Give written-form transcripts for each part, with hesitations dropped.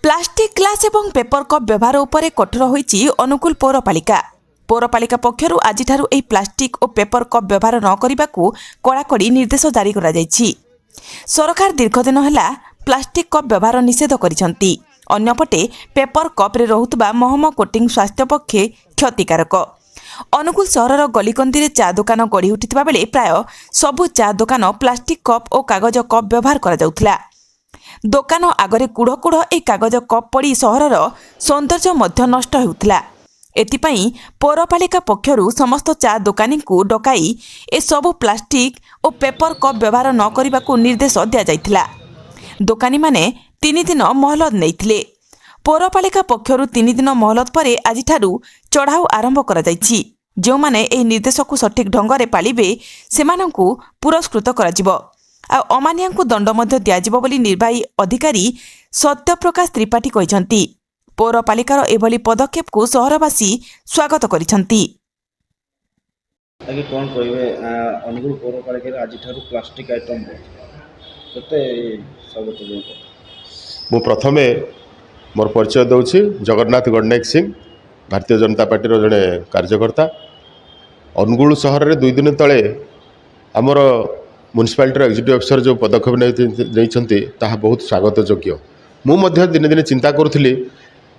Plastic glass एवं paper cup व्यवहार उपरे कठोर होईची अनुकूल पौरपालिका। पौरपालिका पक्षरु आजिठारु एही प्लास्टिक और पेपर कप व्यवहार न करिबाकू कड़ाकड़ी निर्देश जारी करा जायछि। सरकार दीर्घदिन होला प्लास्टिक कप व्यवहार निषेध करिसंती। अन्यपटे पेपर कप रे रहुतबा महम कोटिंग स्वास्थ्य पक्षे क्षतिकारक। अनुकूल सहरर गलिकंदी चा दुकान गढ़ी उठिथिबा बेले प्राय सबु चा दुकान प्लास्टिक कप और कागज कप व्यवहार करा जाउथला। दोकान आगरे कुड़ कुड़ ए कागज कप पड़ी सहरर सौंदर्य मध्य नष्ट हेउथला। एथिपाई पौरपालिका पक्षरु समस्त चा दुकानी को डकाई ए सबु प्लास्टिक और पेपर कप व्यवहार न करिबाकू निर्देश दिया जाइथिला। दोकानी माने 3 दिन मोहलत नैथिले। पौरपालिका पक्षरु 3 दिन मोहलत परे आजिठारु चढ़ाऊ आरंभ करा जाइछि। जो माने एही निर्देश को सठिक ढंगरे पालिबे सेमानंकु पुरस्कृत कराजिबो। आ अमानियांकु दंड मध्य दियाजिबो बोली निर्वाही अधिकारी सत्यप्रकाश त्रिपाठी कहिसंती। पौरपालिकार एभली पदक्षेप को सहरवासी स्वागत करिसंती। आगे कोन कहबे अनुकूल पौरपालिका आज ठारू प्लास्टिक आइटम कते स्वागत देबो। मु प्रथमे मोर परिचय दउछि जगन्नाथ गणनायक सिंह, भारतीय जनता पार्टी जड़े कार्यकर्ता। अनुगुल सहर में 2 दिन तले आमर म्युनिसिपालिटी एक्जिक्यूटिव अफिसर जो पदक्षेप नहीं बहुत स्वागत योग्य। मुझे दिने दिने चिंता करुली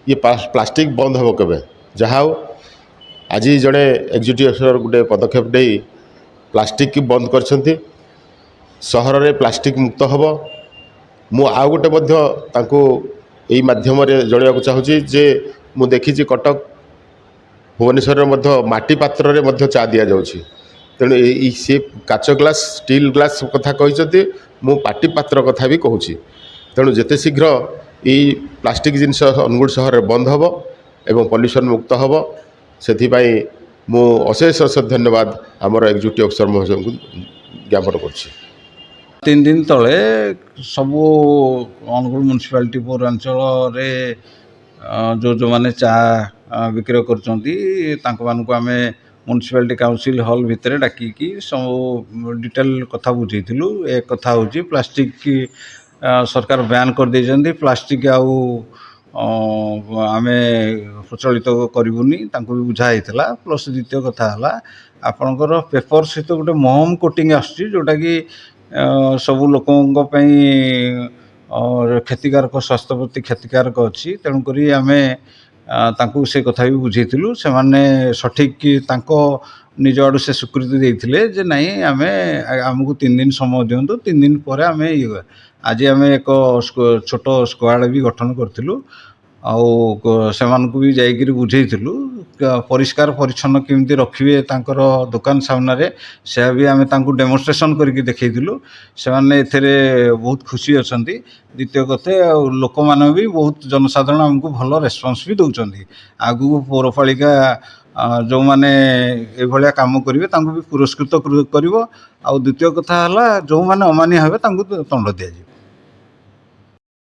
ये प्लास्टिक बंद हम केवे। जहाँ आज जड़े एक्जिक्यूटिव अफिसर गोटे पदक्षेप नहीं प्लास्टिक की बंद कर सहर में प्लास्टिक मुक्त हम। मु आउ गोटे माध्यम जनवाक चाहूँगी जे मु देखी कटक भुवनेश्वर में माटी पात्र में चा दि जाऊँगी। तेणु सी काच ग्लास स्टील ग्लास कथा कहते मु पाटी पात्र कथा भी कहूँ। तेणु जिते शीघ्र ये प्लास्टिक जिनस अनुगुल सहर बंद हम एवं पल्यूशन मुक्त हम से मु अशेष अशेष धन्यवाद आमर एक्जिक्यूटिव अफिसर महोदय को ज्ञापन कर। 3 दिन तले सबू अनुगुल म्युनिसिपालिटी पौरांचल जो जो माने चा विक्रय कर म्युनिसिपालिटी काउंसिल हॉल भितर डाकिकी सब डिटेल कथा बुझेलु। एक कथा हूँ प्लास्टिक की सरकार बैन कर देइछन्ती। प्लास्टिक आउ आमे प्रचलित करूनी भी बुझाईला। प्लस द्वितीय कथा है आपणकर पेपर सहित गोटे महम कोटिंग आसुची जोटा कि सबू लोकों क्षतिकारक स्वास्थ्य प्रति क्षतिकारक अच्छी। तेणुक आमे तांकु से कथा भी बुझेलु। से माने सठिक तांको निज आड़ू से स्वीकृति देते जे नहीं आमे आमको 3 दिन समय दिंतु। 3 दिन पर आमे आज आम एक छोट स्क्वाड भी गठन करूँ से भी जाकर बुझेलु परिष्कार परिच्छन्न केमती रखिए तांकर दुकान सामने से भी आम डेमोन्स्ट्रेशन करके देखलु। से बहुत खुशी अच्छा। द्वितीय कथे लोक मैंने भी बहुत जनसाधारण आमको भल रेस्पॉन्स भी दौरान। आगू पौरपालिका जो मैंने ये काम करेंगे भी पुरस्कृत कर। द्वितीय कथा है जो मैंने अमानिया हे दंड दि।